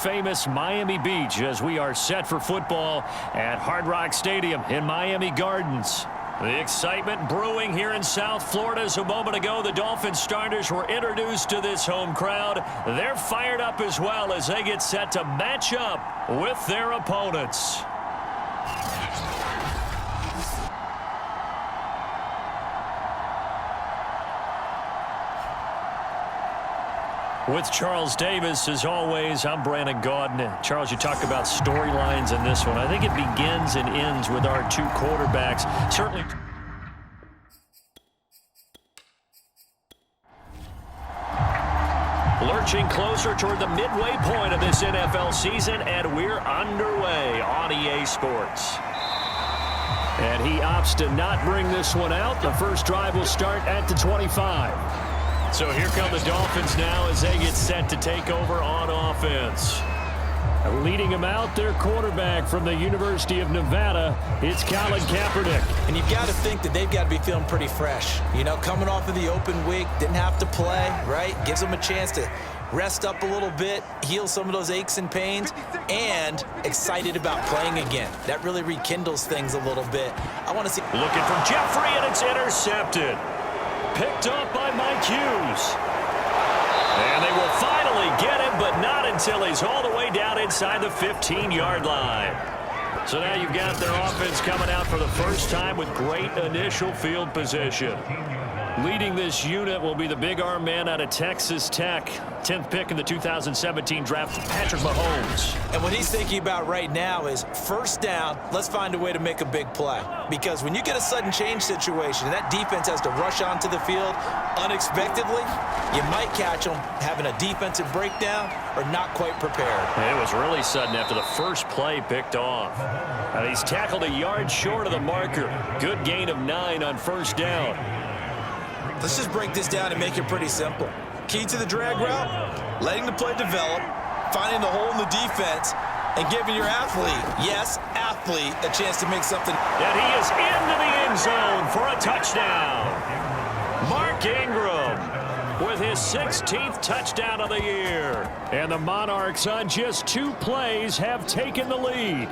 famous Miami Beach as we are set for football at Hard Rock Stadium in Miami Gardens. The excitement brewing here in South Florida as a moment ago the Dolphins starters were introduced to this home crowd. They're fired up as well as they get set to match up with their opponents. With Charles Davis, as always, I'm Brandon Gaudin. Charles, you talk about storylines in this one. I think it begins and ends with our two quarterbacks. Certainly. Lurching closer toward the midway point of this NFL season, and we're underway on EA Sports. And he opts to not bring this one out. The first drive will start at the 25. So here come the Dolphins now as they get set to take over on offense. Leading them out, their quarterback from the University of Nevada, it's Colin Kaepernick. And you've got to think that they've got to be feeling pretty fresh. You know, coming off of the open week, didn't have to play, right? Gives them a chance to rest up a little bit, heal some of those aches and pains, and excited about playing again. That really rekindles things a little bit. I want to see. Looking for Jeffrey, and it's intercepted. Picked up by Mike Hughes. And they will finally get him, but not until he's all the way down inside the 15-yard line. So now you've got their offense coming out for the first time with great initial field position. Leading this unit will be the big arm man out of Texas Tech. 10th pick in the 2017 draft, Patrick Mahomes. And what he's thinking about right now is first down, let's find a way to make a big play. Because when you get a sudden change situation and that defense has to rush onto the field unexpectedly, you might catch them having a defensive breakdown or not quite prepared. It was really sudden after the first play picked off. And he's tackled a yard short of the marker. Good gain of 9 on first down. Let's just break this down and make it pretty simple. Key to the drag route, letting the play develop, finding the hole in the defense, and giving your athlete, yes, athlete, a chance to make something. And he is into the end zone for a touchdown. Mark Ingram with his 16th touchdown of the year. And the Monarchs on just 2 plays have taken the lead.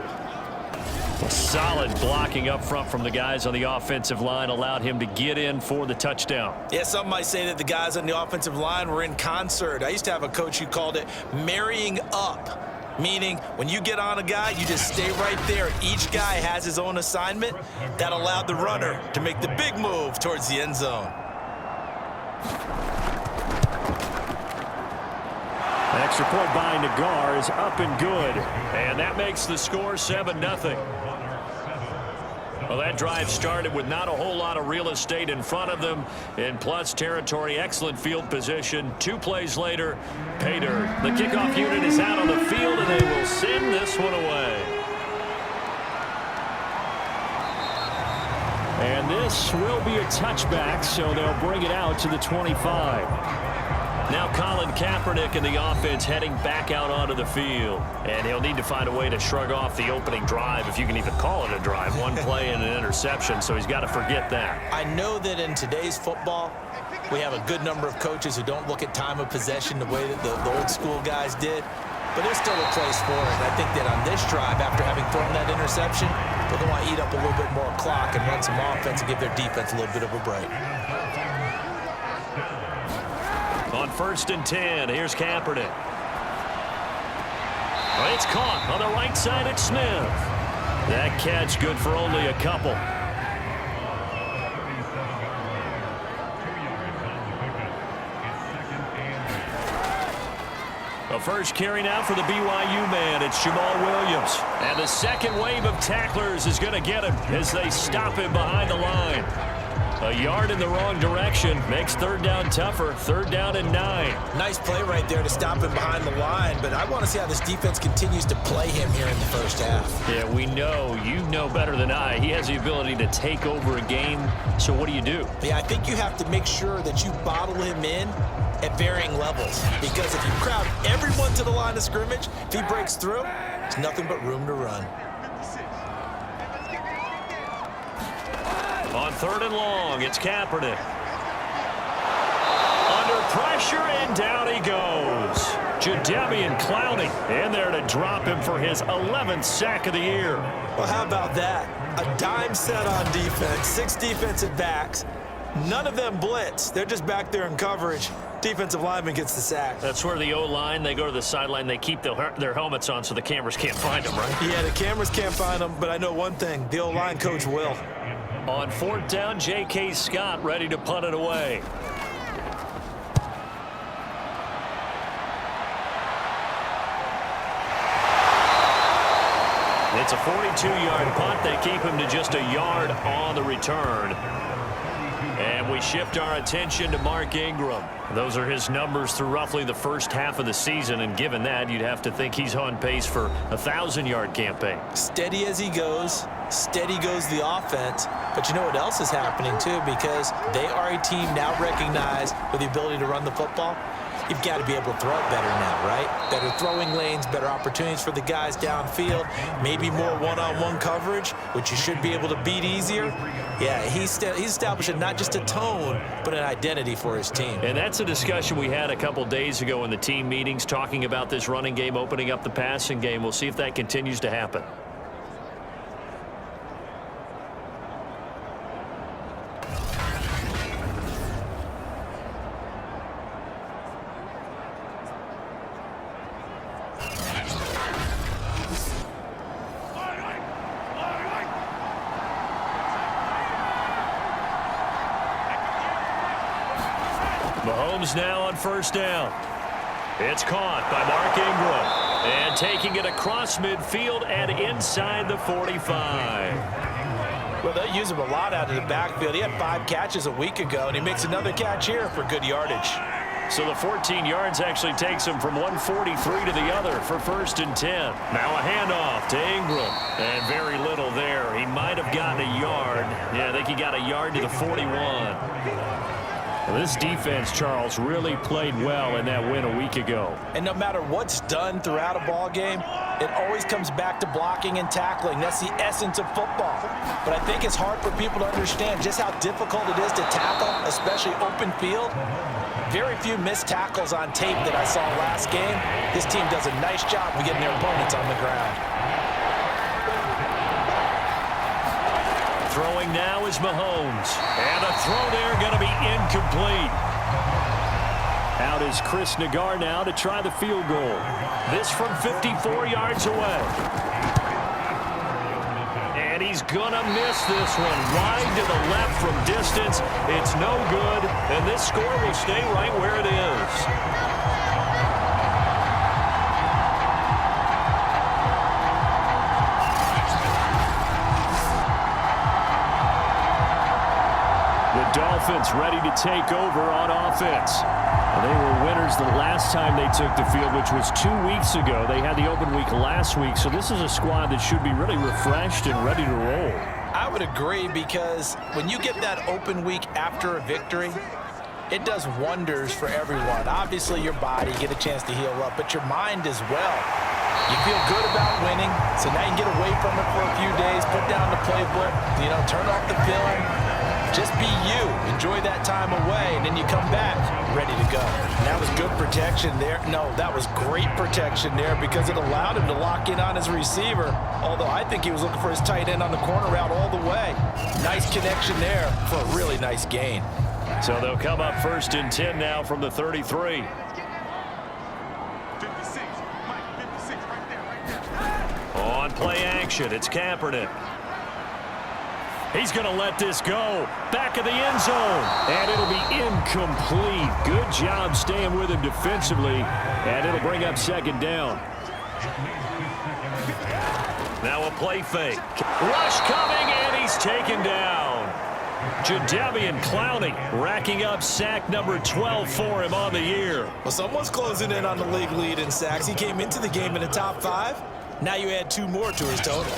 Solid blocking up front from the guys on the offensive line allowed him to get in for the touchdown. Yeah, some might say that the guys on the offensive line were in concert. I used to have a coach who called it marrying up, meaning when you get on a guy, you just stay right there. Each guy has his own assignment. That allowed the runner to make the big move towards the end zone. Extra point by Nagar is up and good. And that makes the score 7-0. Well, that drive started with not a whole lot of real estate in front of them. In plus territory, excellent field position. 2 plays later, pay dirt. The kickoff unit is out on the field, and they will send this one away. And this will be a touchback, so they'll bring it out to the 25. Now Colin Kaepernick and the offense heading back out onto the field. And he'll need to find a way to shrug off the opening drive, if you can even call it a drive. 1 play and an interception, so he's got to forget that. I know that in today's football, we have a good number of coaches who don't look at time of possession the way that the old school guys did. But there's still a place for it. And I think that on this drive, after having thrown that interception, they're going to want to eat up a little bit more clock and run some offense and give their defense a little bit of a break. On 1st and 10, here's Kaepernick. It's caught on the right side at Smith. That catch good for only a couple. The first carry now for the BYU man. It's Jamal Williams. And the second wave of tacklers is going to get him as they stop him behind the line. A yard in the wrong direction makes 3rd down tougher. 3rd down and 9. Nice play right there to stop him behind the line, but I want to see how this defense continues to play him here in the first half. Yeah, we know. You know better than I. He has the ability to take over a game, so what do you do? Yeah, I think you have to make sure that you bottle him in at varying levels, because if you crowd everyone to the line of scrimmage, if he breaks through, there's nothing but room to run. On 3rd and long, it's Kaepernick. Under pressure, and down he goes. Jadeveon Clowney in there drop him for his 11th sack of the year. Well, how about that? A dime set on defense, 6 defensive backs. None of them blitz. They're just back there in coverage. Defensive lineman gets the sack. That's where the O-line, they go to the sideline, they keep their helmets on so the cameras can't find them, right? Yeah, the cameras can't find them, but I know one thing. The O-line coach will. On 4th down, J.K. Scott ready to punt it away. It's a 42-yard punt. They keep him to just a yard on the return. And we shift our attention to Mark Ingram. Those are his numbers through roughly the first half of the season, and given that, you'd have to think he's on pace for a 1,000-yard campaign. Steady as he goes, steady goes the offense. But you know what else is happening, too, because they are a team now recognized with the ability to run the football. You've got to be able to throw it better now, right? Better throwing lanes, better opportunities for the guys downfield, maybe more one-on-one coverage, which you should be able to beat easier. Yeah, he's establishing not just a tone, but an identity for his team. And that's a discussion we had a couple days ago in the team meetings, talking about this running game, opening up the passing game. We'll see if that continues to happen. Mahomes now on 1st down. It's caught by Mark Ingram. And taking it across midfield and inside the 45. Well, they use him a lot out of the backfield. He had 5 catches a week ago, and he makes another catch here for good yardage. So the 14 yards actually takes him from 143 to the other for 1st and 10. Now a handoff to Ingram. And very little there. He might have gotten a yard. Yeah, I think he got a yard to the 41. Well, this defense, Charles, really played well in that win a week ago. And no matter what's done throughout a ball game, it always comes back to blocking and tackling. That's the essence of football. But I think it's hard for people to understand just how difficult it is to tackle, especially open field. Very few missed tackles on tape that I saw last game. This team does a nice job of getting their opponents on the ground. Throwing now is Mahomes. And a throw there going to be incomplete. Out is Chris Nagar now to try the field goal. This from 54 yards away. And he's going to miss this one. Wide to the left from distance. It's no good. And this score will stay right where it is. Dolphins ready to take over on offense. They were winners the last time they took the field, which was 2 weeks ago. They had the open week last week, so this is a squad that should be really refreshed and ready to roll. I would agree, because when you get that open week after a victory, it does wonders for everyone. Obviously, your body, get a chance to heal up, but your mind as well. You feel good about winning, so now you can get away from it for a few days, put down the playbook, turn off the film. Just be you. Enjoy that time away, and then you come back ready to go. And that was good protection there. No, that was great protection there, because it allowed him to lock in on his receiver, although I think he was looking for his tight end on the corner route all the way. Nice connection there for a really nice gain. So they'll come up 1st and 10 now from the 33. On play action, it's Kaepernick. He's going to let this go. Back of the end zone. And it'll be incomplete. Good job staying with him defensively. And it'll bring up 2nd down. Now a play fake. Rush coming, and he's taken down. Jadeveon Clowney racking up sack number 12 for him on the year. Well, someone's closing in on the league lead in sacks. He came into the game in the top 5. Now you add 2 more to his total.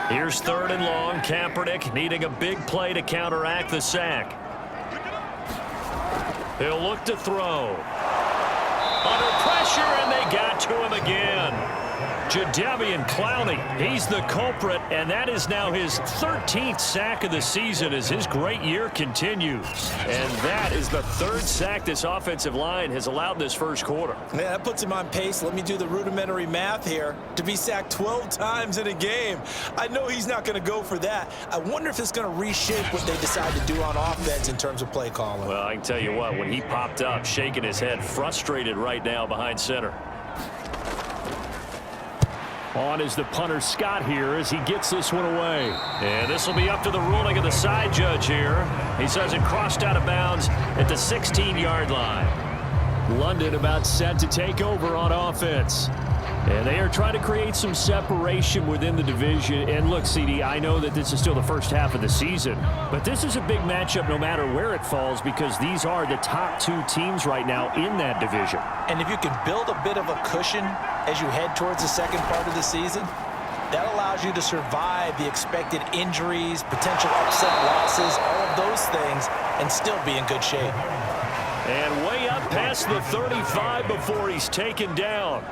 Here's 3rd and long. Kaepernick needing a big play to counteract the sack. He'll look to throw. Under pressure, and they got to him again. Jadeveon Clowney, he's the culprit, and that is now his 13th sack of the season as his great year continues. And that is the third sack this offensive line has allowed this first quarter. Man, that puts him on pace. Let me do the rudimentary math here. To be sacked 12 times in a game. I know he's not going to go for that. I wonder if it's going to reshape what they decide to do on offense in terms of play calling. Well, I can tell you what, when he popped up, shaking his head, frustrated right now behind center. On is the punter Scott here as he gets this one away. And this will be up to the ruling of the side judge here. He says it crossed out of bounds at the 16-yard line. London about set to take over on offense. And they are trying to create some separation within the division. And look, CD, I know that this is still the first half of the season, but this is a big matchup no matter where it falls because these are the top two teams right now in that division. And if you can build a bit of a cushion as you head towards the second part of the season, that allows you to survive the expected injuries, potential upset losses, all of those things, and still be in good shape. And way up past the 35 before he's taken down.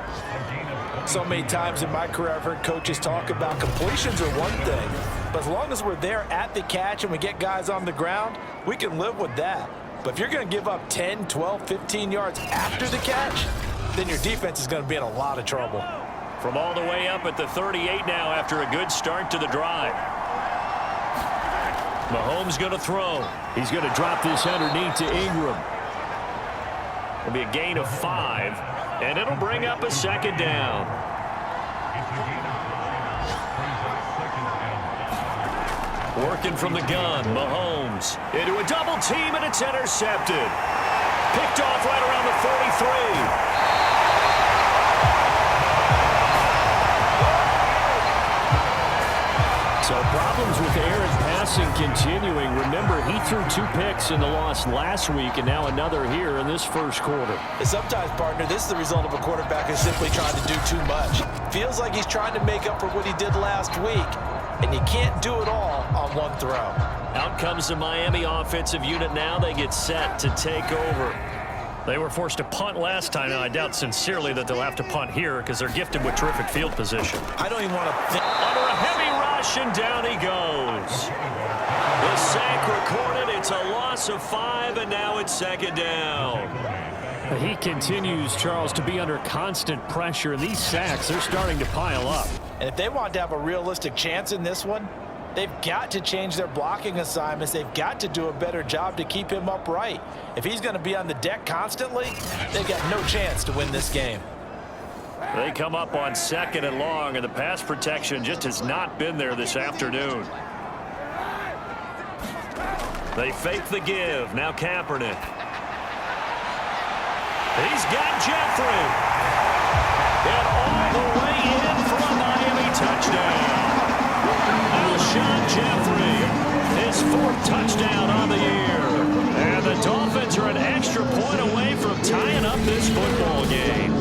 So many times in my career I've heard coaches talk about completions are one thing, but as long as we're there at the catch and we get guys on the ground, we can live with that. But if you're going to give up 10, 12, 15 yards after the catch, then your defense is going to be in a lot of trouble. From all the way up at the 38 now after a good start to the drive. Mahomes going to throw. He's going to drop this underneath to Ingram. It'll be a gain of 5, and it'll bring up a second down. Working from the gun, Mahomes into a double team, and it's intercepted. Picked off right around the 43. So problems with Aaron passing continuing. Remember, he threw 2 picks in the loss last week, and now another here in this first quarter. Sometimes, partner, this is the result of a quarterback who's simply trying to do too much. Feels like he's trying to make up for what he did last week, and you can't do it all on one throw. Out comes the Miami offensive unit now. They get set to take over. They were forced to punt last time. Now, I doubt sincerely that they'll have to punt here because they're gifted with terrific field position. I don't even want to think. Under a heavy rush, and down he goes. The sack recorded. It's a loss of 5, and now it's second down. He continues, Charles, to be under constant pressure. These sacks, they're starting to pile up. And if they want to have a realistic chance in this one, they've got to change their blocking assignments. They've got to do a better job to keep him upright. If he's going to be on the deck constantly, they've got no chance to win this game. They come up on 2nd and long, and the pass protection just has not been there this afternoon. They fake the give. Now Kaepernick. He's got Jeffrey. And all the way in for a Miami touchdown. Alshon Jeffrey, his 4th touchdown on the year. And the Dolphins are an extra point away from tying up this football game.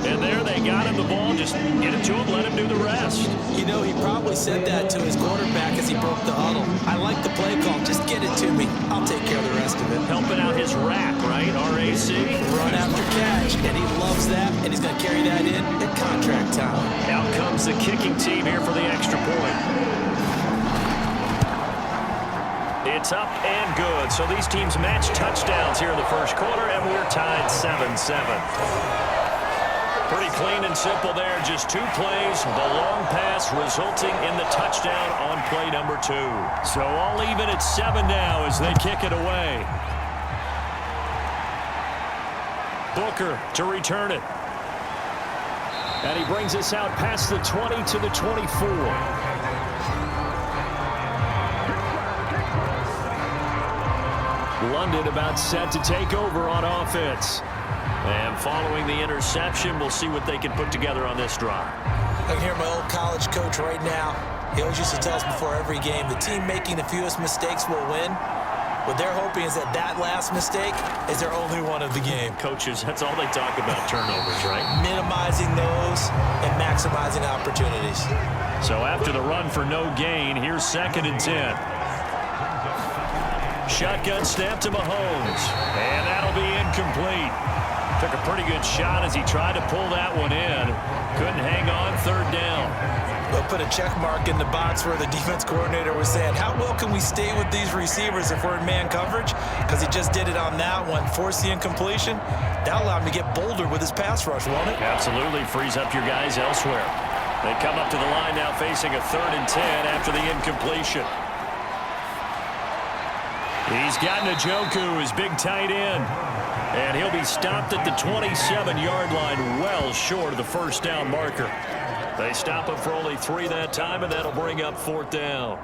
And there they got him the ball. Just get it to him, let him do the rest. You know, he probably said that to his quarterback as he broke the huddle. I like the play call. Just get it to me. I'll take care of the rest of it. Helping out his rack, right? RAC. Run after catch, and he loves that, and he's going to carry that in at contract time. Out comes the kicking team here for the extra point. It's up and good. So these teams match touchdowns here in the first quarter, and we're tied 7-7. Pretty clean and simple there. Just 2 plays. The long pass resulting in the touchdown on play number 2. So all even at 7 now as they kick it away. Booker to return it. And he brings us out past the 20 to the 24. London about set to take over on offense. And following the interception, we'll see what they can put together on this drive. I can hear my old college coach right now. He always used to tell us before every game, the team making the fewest mistakes will win. What they're hoping is that that last mistake is their only one of the game. Coaches, that's all they talk about, turnovers, right? Minimizing those and maximizing opportunities. So after the run for no gain, here's 2nd and 10. Shotgun snap to Mahomes. And that'll be incomplete. Took a pretty good shot as he tried to pull that one in. Couldn't hang on, third down. We'll put a check mark in the box where the defense coordinator was saying, how well can we stay with these receivers if we're in man coverage? Because he just did it on that one. Force the incompletion. That allowed him to get bolder with his pass rush, won't it? Absolutely. Frees up your guys elsewhere. They come up to the line now facing a 3rd and 10 after the incompletion. He's got Njoku, his big tight end. And he'll be stopped at the 27-yard line, well short of the first down marker. They stop him for only 3 that time, and that'll bring up 4th down.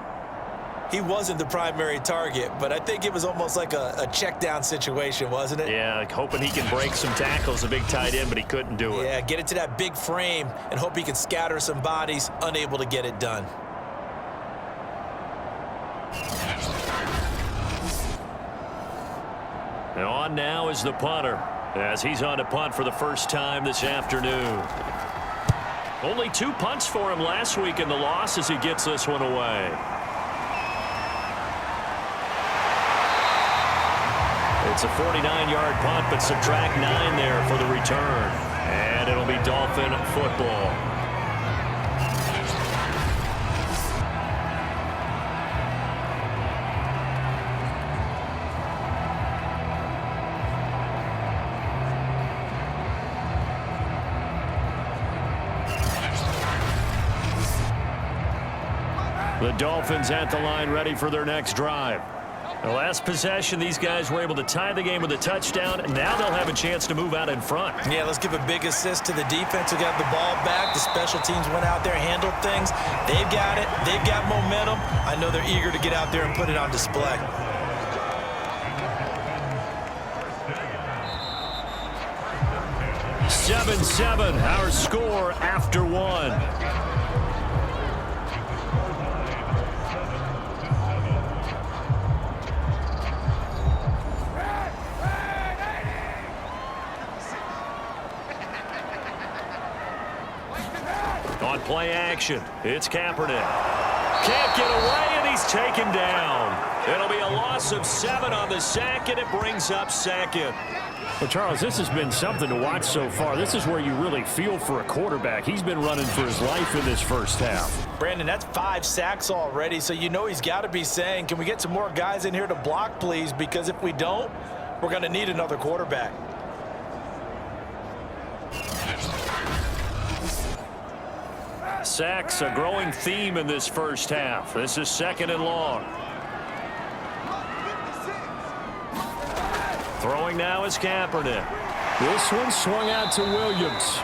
He wasn't the primary target, but I think it was almost like a check down situation, wasn't it? Yeah, hoping he can break some tackles, a big tight end, but he couldn't do it. Yeah, get it to that big frame and hope he can scatter some bodies, unable to get it done. And on now is the punter, as he's on to punt for the first time this afternoon. Only 2 punts for him last week in the loss as he gets this one away. It's a 49-yard punt, but subtract 9 there for the return. And it'll be Dolphin football. The Dolphins at the line, ready for their next drive. The last possession, these guys were able to tie the game with a touchdown, and now they'll have a chance to move out in front. Yeah, let's give a big assist to the defense who got the ball back. The special teams went out there, handled things. They've got it. They've got momentum. I know they're eager to get out there and put it on display. Seven, our score after 1. On play action, it's Kaepernick. Can't get away, and he's taken down. It'll be a loss of 7 on the sack, and it brings up 2nd. Well, Charles, this has been something to watch so far. This is where you really feel for a quarterback. He's been running for his life in this first half. Brandon, that's 5 sacks already, so you know he's got to be saying, can we get some more guys in here to block, please? Because if we don't, we're going to need another quarterback. Sacks, a growing theme in this first half. This is 2nd and long. Throwing now is Kaepernick. This one swung out to Williams.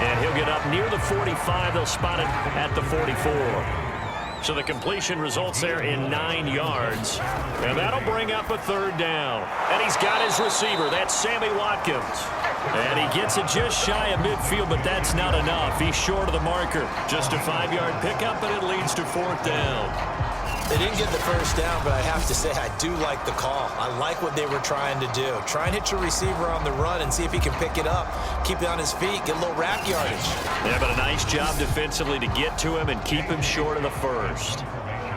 And he'll get up near the 45. They'll spot it at the 44. So the completion results there in 9 yards. And that'll bring up a 3rd down. And he's got his receiver. That's Sammy Watkins. And he gets it just shy of midfield, but that's not enough. He's short of the marker. Just a 5-yard pickup, and it leads to 4th down. They didn't get the first down, but I have to say I do like the call. I like what they were trying to do. Try and hit your receiver on the run and see if he can pick it up. Keep it on his feet, get a little rack yardage. Yeah, but a nice job defensively to get to him and keep him short of the first.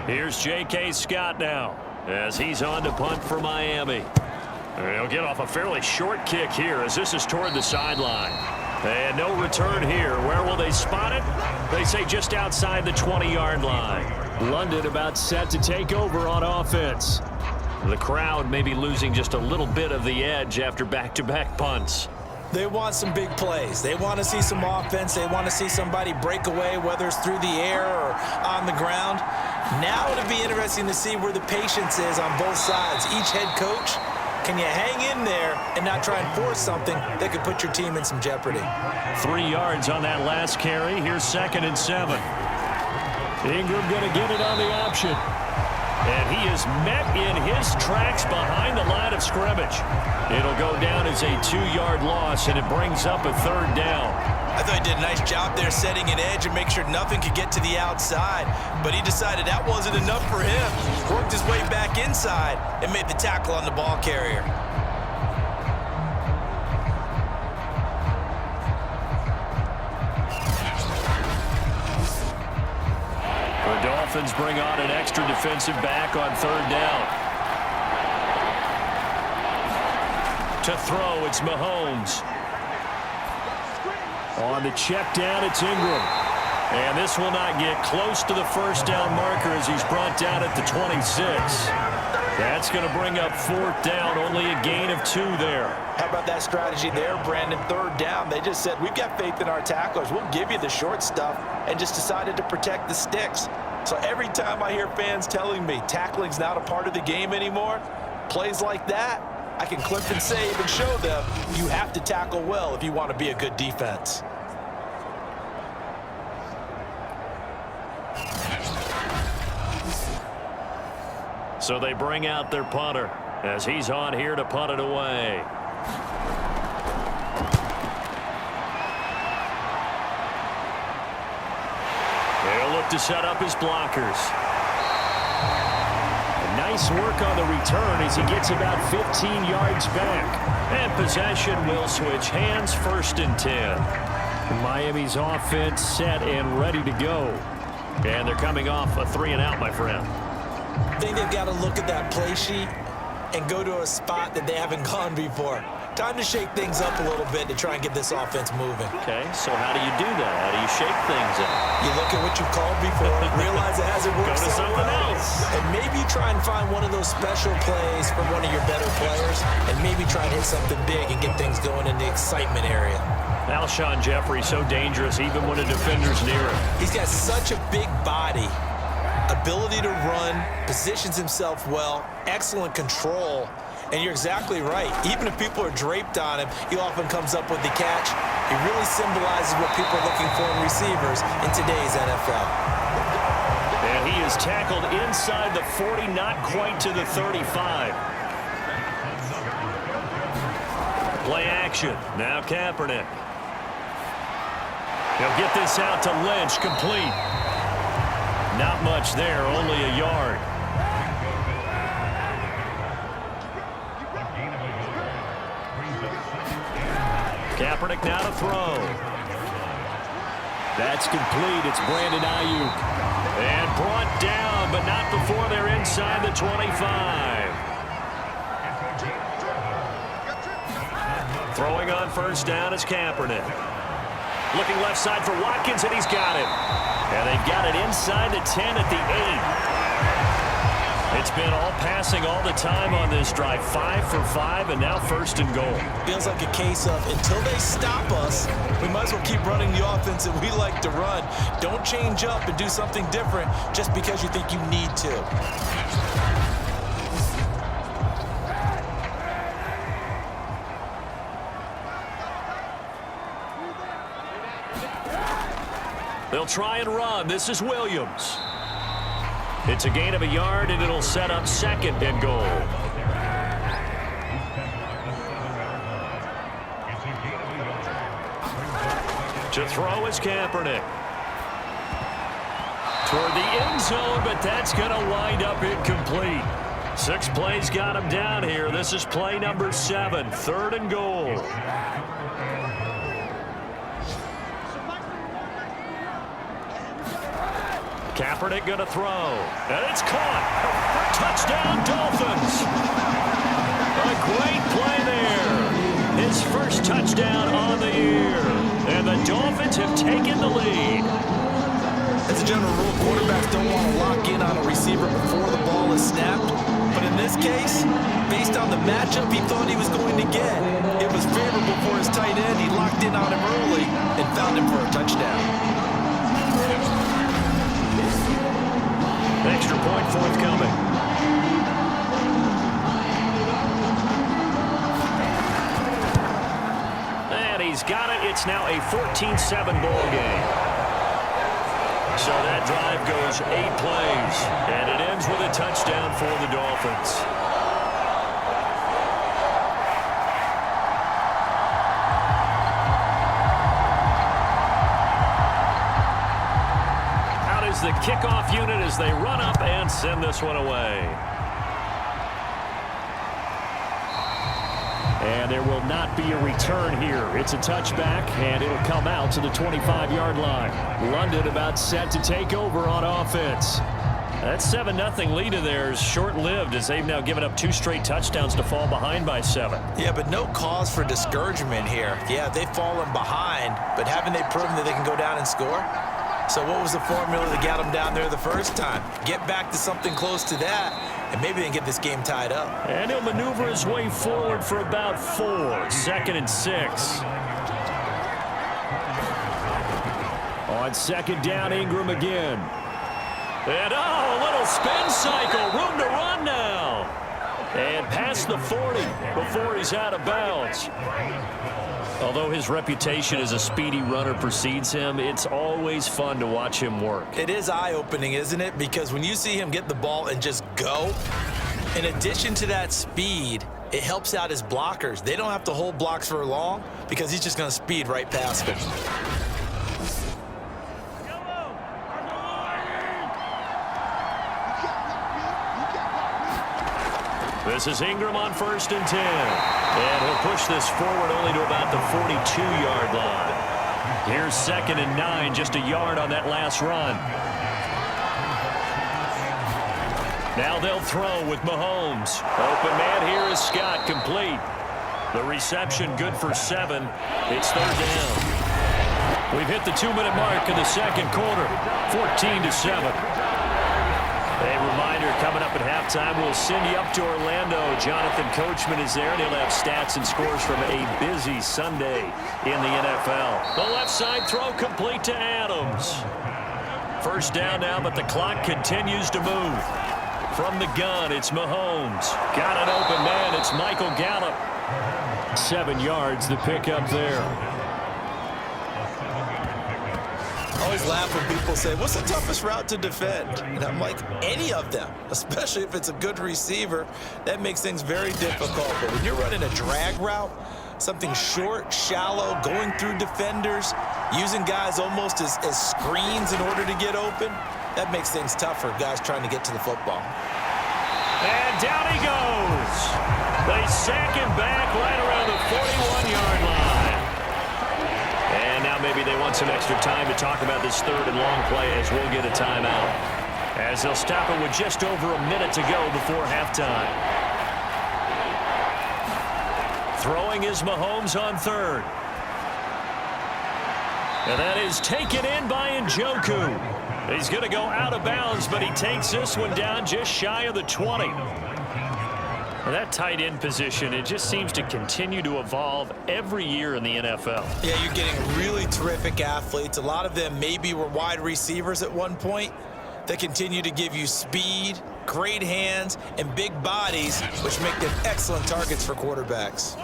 Here's J.K. Scott now as he's on to punt for Miami. He'll get off a fairly short kick here as this is toward the sideline. And no return here. Where will they spot it? They say just outside the 20-yard line. London about set to take over on offense. The crowd may be losing just a little bit of the edge after back-to-back punts. They want some big plays. They want to see some offense. They want to see somebody break away, whether it's through the air or on the ground. Now it'll be interesting to see where the patience is on both sides. Each head coach, can you hang in there and not try and force something that could put your team in some jeopardy? 3 yards on that last carry. Here's 2nd and 7. Ingram going to get it on the option. And he is met in his tracks behind the line of scrimmage. It'll go down as a 2-yard loss, and it brings up a 3rd down. I thought he did a nice job there setting an edge and make sure nothing could get to the outside. But he decided that wasn't enough for him. Worked his way back inside and made the tackle on the ball carrier. The Dolphins bring on an extra defensive back on 3rd down. To throw, it's Mahomes. On the check down, it's Ingram. And this will not get close to the first down marker as he's brought down at the 26. That's going to bring up fourth down, only a gain of 2 there. How about that strategy there, Brandon? Third down, they just said, we've got faith in our tacklers. We'll give you the short stuff, and just decided to protect the sticks. So every time I hear fans telling me tackling's not a part of the game anymore, plays like that, I can clip and save and show them you have to tackle well if you want to be a good defense. So they bring out their punter as he's on here to punt it away. They'll look to set up his blockers. Nice work on the return as he gets about 15 yards back. And possession will switch hands, 1st and 10. Miami's offense set and ready to go. And they're coming off a 3-and-out, my friend. I think they've got to look at that play sheet and go to a spot that they haven't gone before. Time to shake things up a little bit to try and get this offense moving. Okay, so how do you do that? How do you shake things up? You look at what you've called before, realize it hasn't worked Go to someone else. And maybe try and find one of those special plays from one of your better players, and maybe try and hit something big and get things going in the excitement area. Alshon Jeffrey so dangerous even when a defender's near him. He's got such a big body, ability to run, positions himself well, excellent control. And you're exactly right. Even if people are draped on him, he often comes up with the catch. He really symbolizes what people are looking for in receivers in today's NFL. And he is tackled inside the 40, not quite to the 35. Play action. Now Kaepernick. He'll get this out to Lynch, complete. Not much there, only a yard. Kaepernick now to throw. That's complete. It's Brandon Ayuk. And brought down, but not before they're inside the 25. Throwing on 1st down is Kaepernick. Looking left side for Watkins, and he's got it. And they've got it inside the 10 at the 8. It's been all passing all the time on this drive. 5 for 5, and now 1st and goal. Feels like a case of until they stop us, we might as well keep running the offense that we like to run. Don't change up and do something different just because you think you need to. They'll try and run. This is Williams. It's a gain of a yard, and it'll set up 2nd and goal. To throw is Kaepernick. Toward the end zone, but that's going to wind up incomplete. 6 plays got him down here. This is play number 7, 3rd and goal. Kaepernick going to throw. And it's caught. Touchdown, Dolphins. A great play there. His first touchdown on the year. And the Dolphins have taken the lead. As a general rule, quarterbacks don't want to lock in on a receiver before the ball is snapped. But in this case, based on the matchup he thought he was going to get, it was favorable for his tight end. He locked in on him early and found him for a touchdown. Extra point forthcoming. And he's got it. It's now a 14-7 ball game. So that drive goes 8 plays, and it ends with a touchdown for the Dolphins. The kickoff unit as they run up and send this one away. And there will not be a return here. It's a touchback, and it'll come out to the 25-yard line. London about set to take over on offense. That 7-0 lead of theirs short-lived as they've now given up 2 straight touchdowns to fall behind by 7. Yeah, but no cause for discouragement here. Yeah, they've fallen behind, but haven't they proven that they can go down and score? So what was the formula that got them down there the first time? Get back to something close to that, and maybe they can get this game tied up. And he'll maneuver his way forward for about 4. 2nd and 6. On 2nd down, Ingram again. And a little spin cycle. Room to run now. And past the 40 before he's out of bounds. Although his reputation as a speedy runner precedes him, it's always fun to watch him work. It is eye-opening, isn't it? Because when you see him get the ball and just go, in addition to that speed, it helps out his blockers. They don't have to hold blocks for long because he's just going to speed right past them. This is Ingram on 1st and 10. And he'll push this forward only to about the 42-yard line. Here's 2nd and 9, just a yard on that last run. Now they'll throw with Mahomes. Open man here is Scott, complete. The reception good for 7. It's 3rd down. We've hit the 2-minute mark in the 2nd quarter. 14-7. A reminder coming up at halftime, we'll send you up to Orlando. Jonathan Coachman is there, and he'll have stats and scores from a busy Sunday in the NFL. The left side throw complete to Adams. 1st down now, but the clock continues to move. From the gun, it's Mahomes. Got an open man, it's Michael Gallup. 7 yards, the pickup there. I always laugh when people say, what's the toughest route to defend? And I'm like, any of them, especially if it's a good receiver. That makes things very difficult. But when you're running a drag route, something short, shallow, going through defenders, using guys almost as screens in order to get open, that makes things tough for guys trying to get to the football. And down he goes. They sack him back right around the 41-yard line. And now maybe they want some extra time to talk about this 3rd and long play as we'll get a timeout. As they'll stop it with just over a minute to go before halftime. Throwing is Mahomes on 3rd. And that is taken in by Njoku. He's going to go out of bounds, but he takes this one down just shy of the 20. That tight end position, it just seems to continue to evolve every year in the NFL. Yeah, you're getting really terrific athletes. A lot of them maybe were wide receivers at one point. They continue to give you speed, great hands, and big bodies, which make them excellent targets for quarterbacks.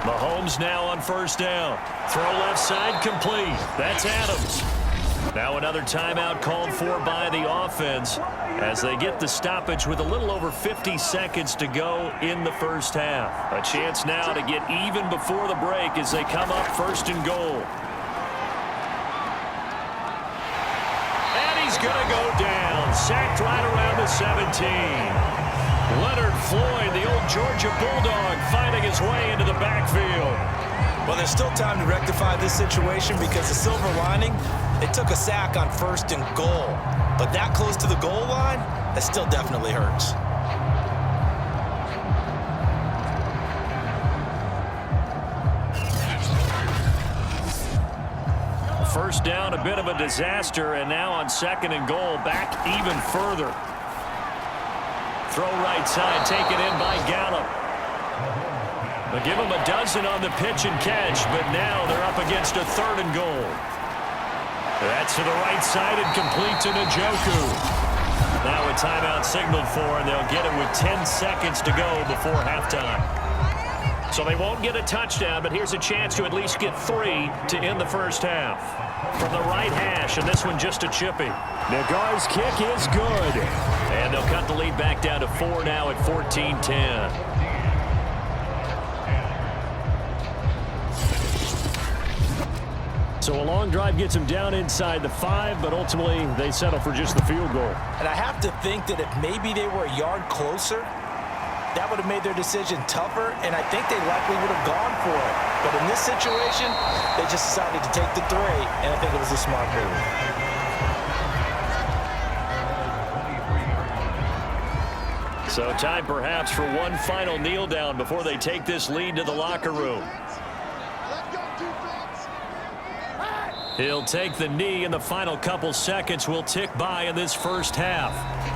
Mahomes now on 1st down. Throw left side complete. That's Adams. Now another timeout called for by the offense as they get the stoppage with a little over 50 seconds to go in the 1st half. A chance now to get even before the break as they come up 1st and goal. And he's going to go down. Sacked right around the 17. Leonard Floyd, the old Georgia Bulldog, finding his way into the backfield. Well, there's still time to rectify this situation because the silver lining, they took a sack on 1st and goal. But that close to the goal line, that still definitely hurts. First down, a bit of a disaster, and now on 2nd and goal, back even further. Throw right side, taken in by Gallup. They'll give him a dozen on the pitch and catch, but now they're up against a 3rd and goal. That's to the right side and complete to Njoku. Now a timeout signaled for, and they'll get it with 10 seconds to go before halftime. So they won't get a touchdown, but here's a chance to at least get 3 to end the 1st half. From the right hash, and this one just a chippy. Nagar's kick is good. And they'll cut the lead back down to 4 now at 14-10. So a long drive gets them down inside the 5, but ultimately they settle for just the field goal. And I have to think that if maybe they were a yard closer, that would have made their decision tougher, and I think they likely would have gone for it. But in this situation, they just decided to take the 3, and I think it was a smart move. So time perhaps for one final kneel down before they take this lead to the locker room. He'll take the knee, and the final couple seconds will tick by in this first half.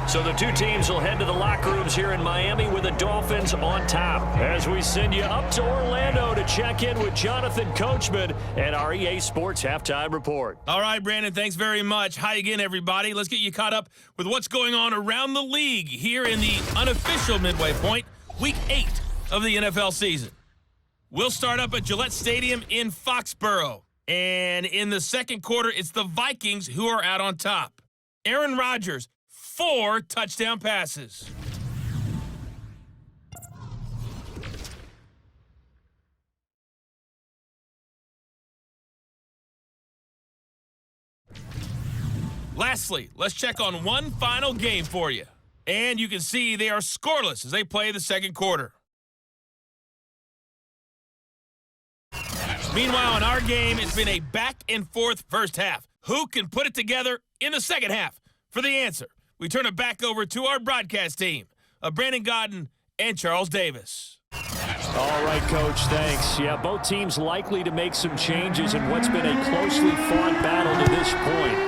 So the two teams will head to the locker rooms here in Miami with the Dolphins on top. As we send you up to Orlando to check in with Jonathan Coachman and our EA Sports Halftime Report. All right, Brandon, thanks very much. Hi again, everybody. Let's get you caught up with what's going on around the league here in the unofficial midway point, Week 8 of the NFL season. We'll start up at Gillette Stadium in Foxborough. And in the second quarter, it's the Vikings who are out on top. Aaron Rodgers, 4 touchdown passes. Lastly, let's check on one final game for you. And you can see they are scoreless as they play the second quarter. Meanwhile, in our game, it's been a back-and-forth first half. Who can put it together in the second half? For the answer, we turn it back over to our broadcast team of Brandon Godden and Charles Davis. All right, Coach, thanks. Yeah, both teams likely to make some changes in what's been a closely fought battle to this point.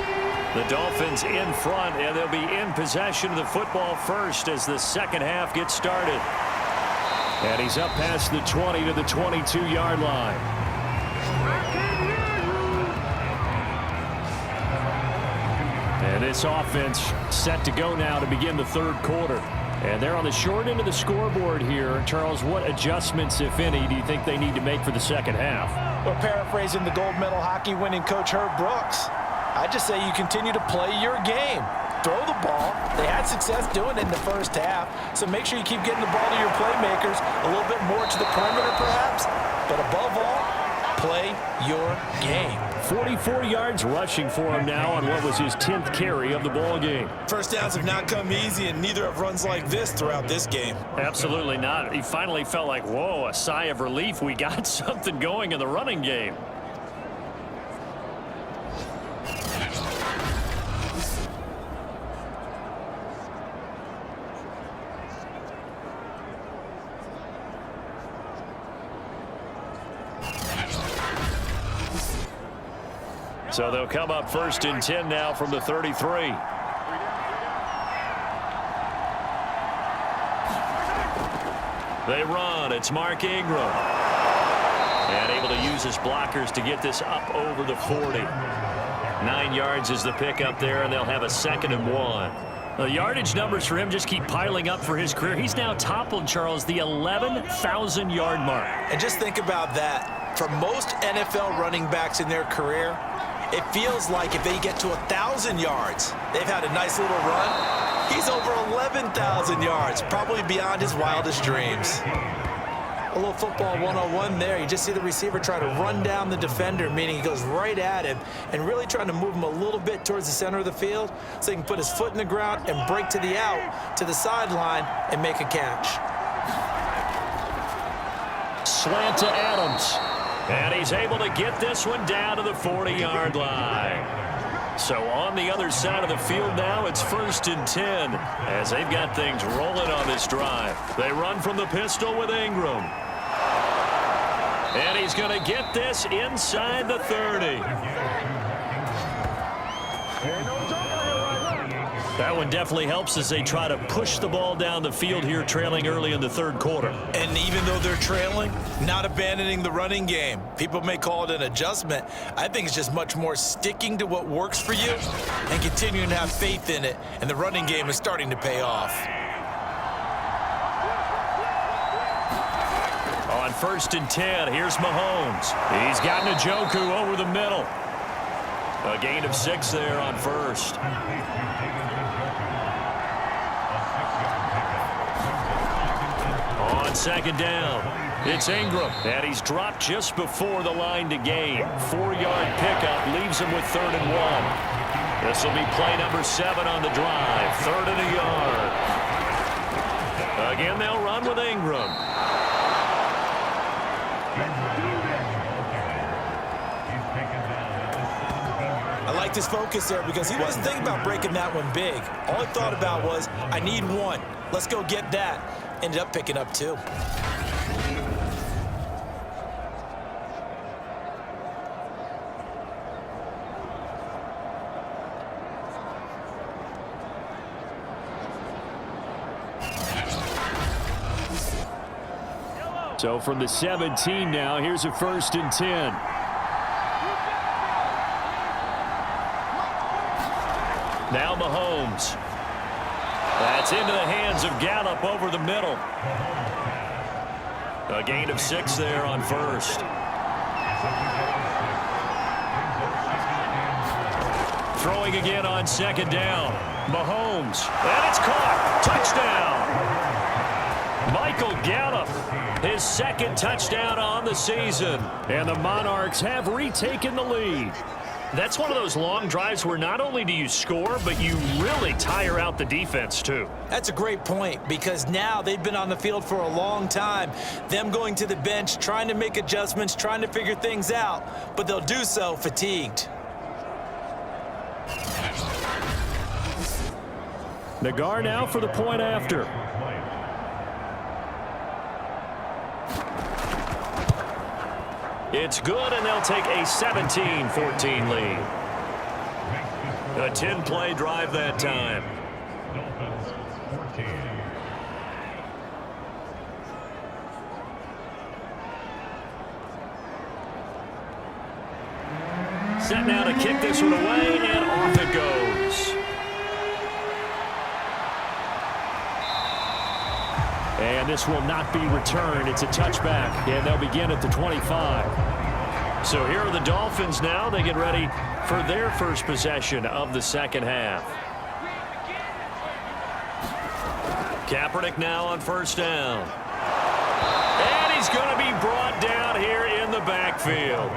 The Dolphins in front, and they'll be in possession of the football first as the second half gets started. And he's up past the 20 to the 22-yard line. And this offense set to go now to begin the third quarter. And they're on the short end of the scoreboard here. Charles, what adjustments, if any, do you think they need to make for the second half? Well, paraphrasing the gold medal hockey winning coach Herb Brooks, I just say you continue to play your game. Throw the ball. They had success doing it in the first half, so make sure you keep getting the ball to your playmakers, a little bit more to the perimeter perhaps, but above all, play your game. 44 yards rushing for him now on what was his 10th carry of the ball game. First downs have not come easy, and neither have runs like this throughout this game. Absolutely not. He finally felt like, whoa, a sigh of relief. We got something going in the running game. So they'll come up 1st and 10 now from the 33. They run. It's Mark Ingram. And able to use his blockers to get this up over the 40. 9 yards is the pickup there, and they'll have a 2nd and 1. The yardage numbers for him just keep piling up for his career. He's now toppled, Charles, the 11,000-yard mark. And just think about that. For most NFL running backs in their career, it feels like if they get to 1,000 yards, they've had a nice little run. He's over 11,000 yards, probably beyond his wildest dreams. A little football 101 there. You just see the receiver try to run down the defender, meaning he goes right at him and really trying to move him a little bit towards the center of the field so he can put his foot in the ground and break to the out, to the sideline, and make a catch. Slant to Adams. And he's able to get this one down to the 40-yard line. So on the other side of the field now, it's 1st and 10 as they've got things rolling on this drive. They run from the pistol with Ingram. And he's going to get this inside the 30. That one definitely helps as they try to push the ball down the field here, trailing early in the third quarter. And even though they're trailing, not abandoning the running game. People may call it an adjustment. I think it's just much more sticking to what works for you and continuing to have faith in it. And the running game is starting to pay off. On 1st and 10, here's Mahomes. He's got Njoku over the middle. A gain of 6 there on 1st. On 2nd down, It's Ingram, and he's dropped just before the line to gain. 4-yard pickup leaves him with 3rd and 1. This will be play number 7 on the drive. 3rd and a yard. Again, they'll run with Ingram. I liked his focus there because he wasn't thinking about breaking that one big. All he thought about was, I need 1. Let's go get that. Ended up picking up 2. So from the 17 now, here's a 1st and 10. Now Mahomes. That's into the hands of Gallup over the middle. A gain of 6 there on 1st. Throwing again on 2nd down. Mahomes. And it's caught. Touchdown. Michael Gallup, his 2nd touchdown on the season. And the Monarchs have retaken the lead. That's one of those long drives where not only do you score, but you really tire out the defense, too. That's a great point because now they've been on the field for a long time. Them going to the bench, trying to make adjustments, trying to figure things out, but they'll do so fatigued. Nagar now for the point after. It's good, and they'll take a 17-14 lead. A 10-play drive that time. Set now to kick this one away, and off it goes. And this will not be returned. It's a touchback, and they'll begin at the 25. So here are the Dolphins now. They get ready for their first possession of the 2nd half. Kaepernick now on 1st down. And he's going to be brought down here in the backfield.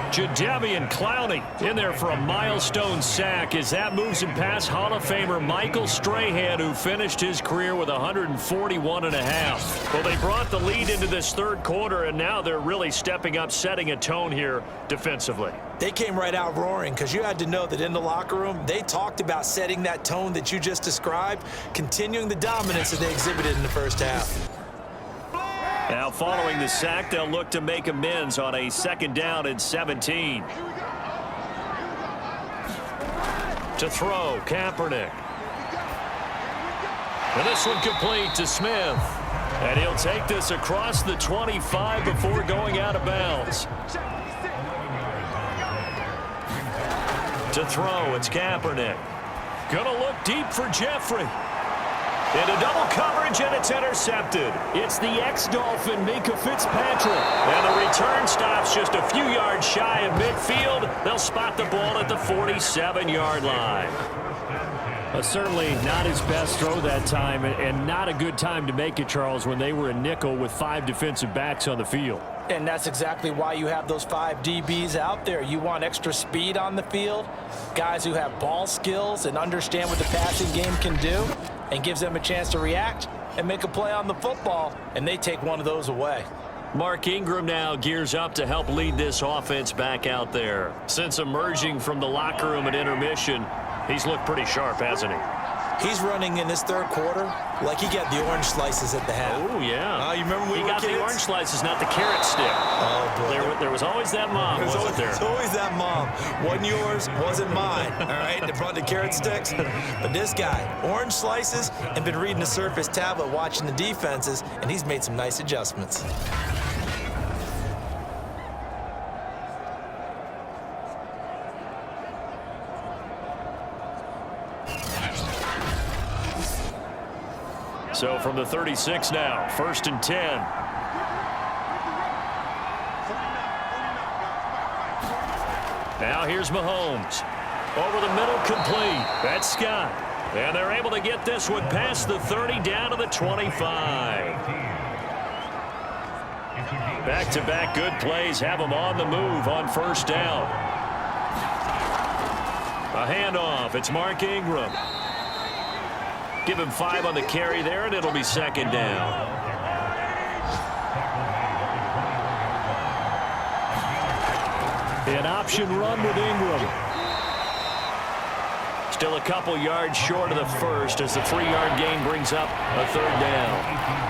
Jadeveon Clowney in there for a milestone sack as that moves him past Hall of Famer Michael Strahan, who finished his career with 141.5. Well, they brought the lead into this 3rd quarter, and now they're really stepping up, setting a tone here defensively. They came right out roaring because you had to know that in the locker room, they talked about setting that tone that you just described, continuing the dominance that they exhibited in the 1st half. Now following the sack, they'll look to make amends on a 2nd down and 17. To throw, Kaepernick. And this one complete to Smith. And he'll take this across the 25 before going out of bounds. To throw, it's Kaepernick. Gonna look deep for Jeffrey. Into double coverage, and it's intercepted. It's the ex-Dolphin, Minka Fitzpatrick. And the return stops just a few yards shy of midfield. They'll spot the ball at the 47-yard line. Certainly not his best throw that time, and not a good time to make it, Charles, when they were a nickel with 5 defensive backs on the field. And that's exactly why you have those 5 DBs out there. You want extra speed on the field, guys who have ball skills and understand what the passing game can do, and gives them a chance to react and make a play on the football, and they take one of those away. Mark Ingram now gears up to help lead this offense back out there. Since emerging from the locker room at intermission, he's looked pretty sharp, hasn't he? He's running in this 3rd quarter like he got the orange slices at the half. Oh, yeah. You remember when he we were got kids? The orange slices, not the carrot stick. Oh, boy. There was always that mom, wasn't there? There's always that mom. Wasn't yours, wasn't mine. All right, they brought the carrot sticks. But this guy, orange slices, and been reading the Surface tablet, watching the defenses, and he's made some nice adjustments. So from the 36 now, 1st and 10. Now here's Mahomes. Over the middle, complete. That's Scott. And they're able to get this one past the 30 down to the 25. Back-to-back good plays have them on the move on first down. A handoff. It's Mark Ingram. Give him 5 on the carry there, and it'll be second down. An option run with Ingram. Still a couple yards short of the first as the 3-yard gain brings up a third down.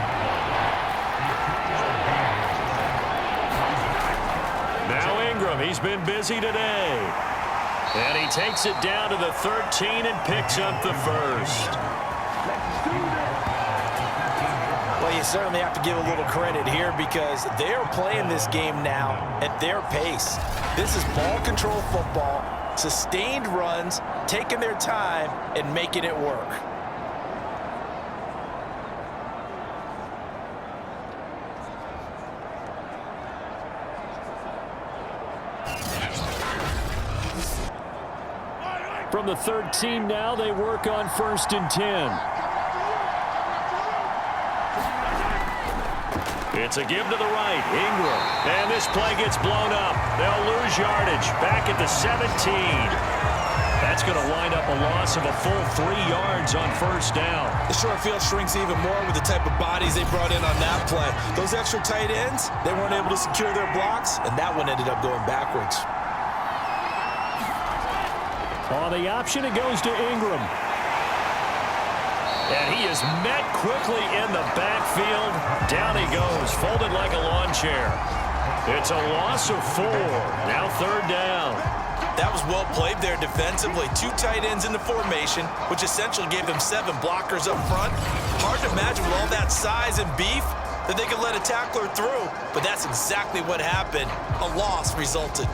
Now Ingram, he's been busy today. And he takes it down to the 13 and picks up the first. Well, you certainly have to give a little credit here because they are playing this game now at their pace. This is ball control football, sustained runs, taking their time and making it work. From the 13 now, they work on 1st and 10. It's a give to the right, Ingram. And this play gets blown up. They'll lose yardage back at the 17. That's going to wind up a loss of a full 3 yards on first down. The short field shrinks even more with the type of bodies they brought in on that play. Those extra tight ends, they weren't able to secure their blocks, and that one ended up going backwards. On the option, it goes to Ingram. And he is met quickly in the backfield. Down he goes, folded like a lawn chair. It's a loss of 4. Now third down. That was well played there defensively. 2 tight ends in the formation, which essentially gave them 7 blockers up front. Hard to imagine with all that size and beef that they could let a tackler through. But that's exactly what happened. A loss resulted.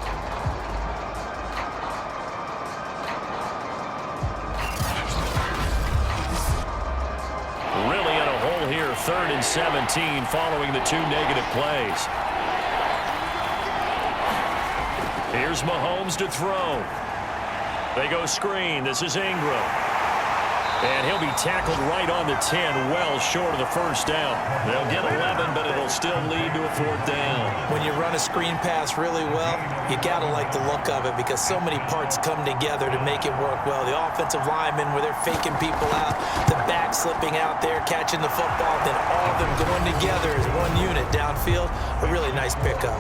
Really in a hole here, 3rd and 17 following the 2 negative plays. Here's Mahomes to throw. They go screen. This is Ingram. And he'll be tackled right on the 10, well short of the first down. They'll get 11, but it'll still lead to a 4th down. When you run a screen pass really well, you got to like the look of it because so many parts come together to make it work well. The offensive linemen, where they're faking people out, the back slipping out there, catching the football, then all of them going together as one unit downfield. A really nice pickup.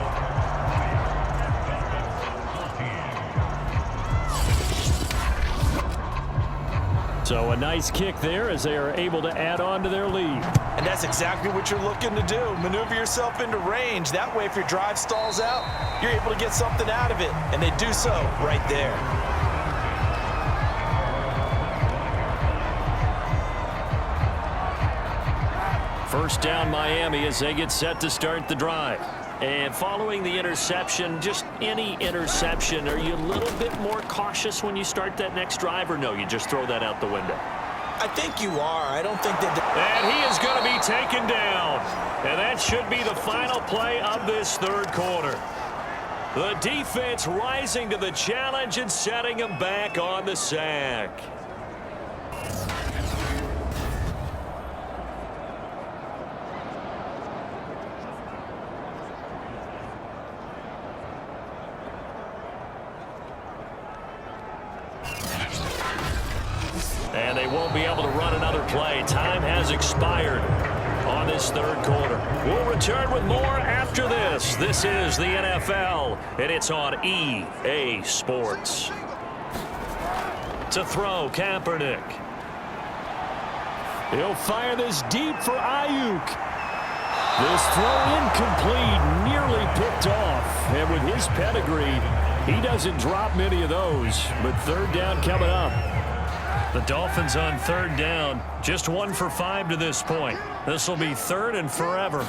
So a nice kick there as they are able to add on to their lead. And that's exactly what you're looking to do. Maneuver yourself into range. That way, if your drive stalls out, you're able to get something out of it. And they do so right there. First down Miami as they get set to start the drive. And following the interception, just any interception, are you a little bit more cautious when you start that next drive, or no, you just throw that out the window? I think you are. I don't think that... And he is going to be taken down. And that should be the final play of this 3rd quarter. The defense rising to the challenge and setting him back on the sack. And they won't be able to run another play. Time has expired on this 3rd quarter. We'll return with more after this. This is the NFL, and it's on EA Sports. To throw, Kaepernick. He'll fire this deep for Ayuk. This throw incomplete, nearly picked off. And with his pedigree, he doesn't drop many of those. But 3rd down coming up. The Dolphins on 3rd down, just 1 for 5 to this point. This will be 3rd and forever.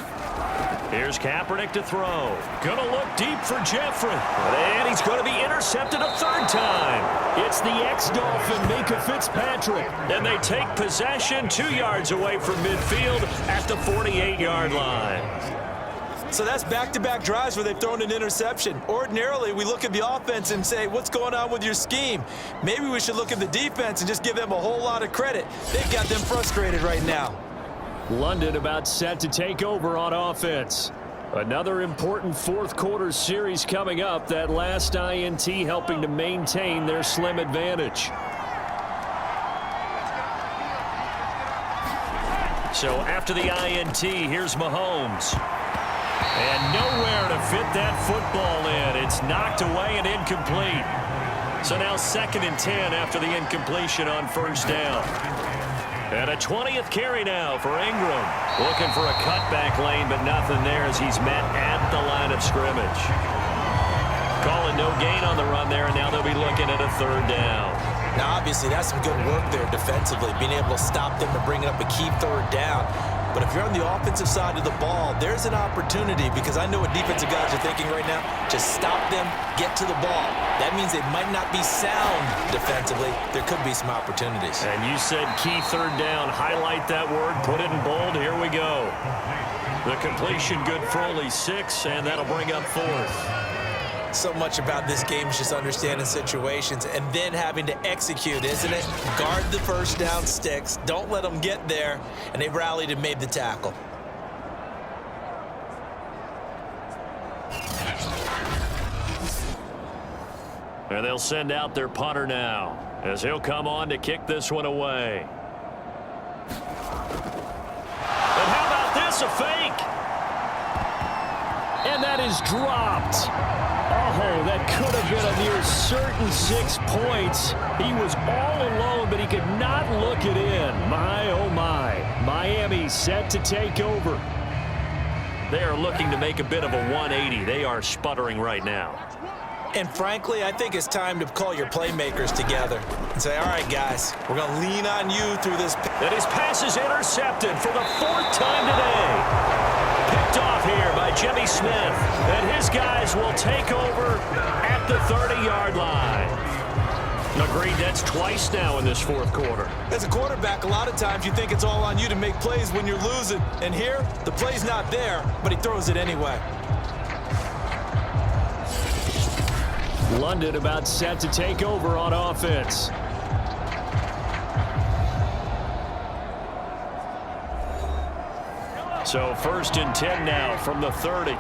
Here's Kaepernick to throw. Going to look deep for Jeffrey. And he's going to be intercepted a 3rd time. It's the ex-Dolphin, Micah Fitzpatrick. And they take possession 2 yards away from midfield at the 48-yard line. So that's back-to-back drives where they've thrown an interception. Ordinarily, we look at the offense and say, what's going on with your scheme? Maybe we should look at the defense and just give them a whole lot of credit. They've got them frustrated right now. London about set to take over on offense. Another important fourth quarter series coming up. That last INT helping to maintain their slim advantage. So after the INT, here's Mahomes. And nowhere to fit that football in. It's knocked away and incomplete. So now 2nd and 10 after the incompletion on first down. And a 20th carry now for Ingram. Looking for a cutback lane, but nothing there as he's met at the line of scrimmage. Calling no gain on the run there, and now they'll be looking at a 3rd down. Now, obviously, that's some good work there defensively, being able to stop them and bringing up a key 3rd down. But if you're on the offensive side of the ball, there's an opportunity, because I know what defensive guys are thinking right now. Just stop them, get to the ball. That means they might not be sound defensively. There could be some opportunities. And you said key 3rd down. Highlight that word, put it in bold. Here we go. The completion good for only 6, and that'll bring up 4th. So much about this game is just understanding situations and then having to execute, isn't it? Guard the first down sticks. Don't let them get there. And they rallied and made the tackle. And they'll send out their punter now as he'll come on to kick this one away. And how about this, a fake? And that is dropped. Oh, that could have been a near certain 6 points. He was all alone, but he could not look it in. My, oh my. Miami set to take over. They are looking to make a bit of a 180. They are sputtering right now. And frankly, I think it's time to call your playmakers together and say, all right, guys, we're going to lean on you through this. And his pass is intercepted for the 4th time today. Picked off here by Jimmy Smith. And his guys will take over at the 30-yard line. Agreed, that's twice now in this 4th quarter. As a quarterback, a lot of times you think it's all on you to make plays when you're losing. And here, the play's not there, but he throws it anyway. London about set to take over on offense. So 1st and 10 now from the 30.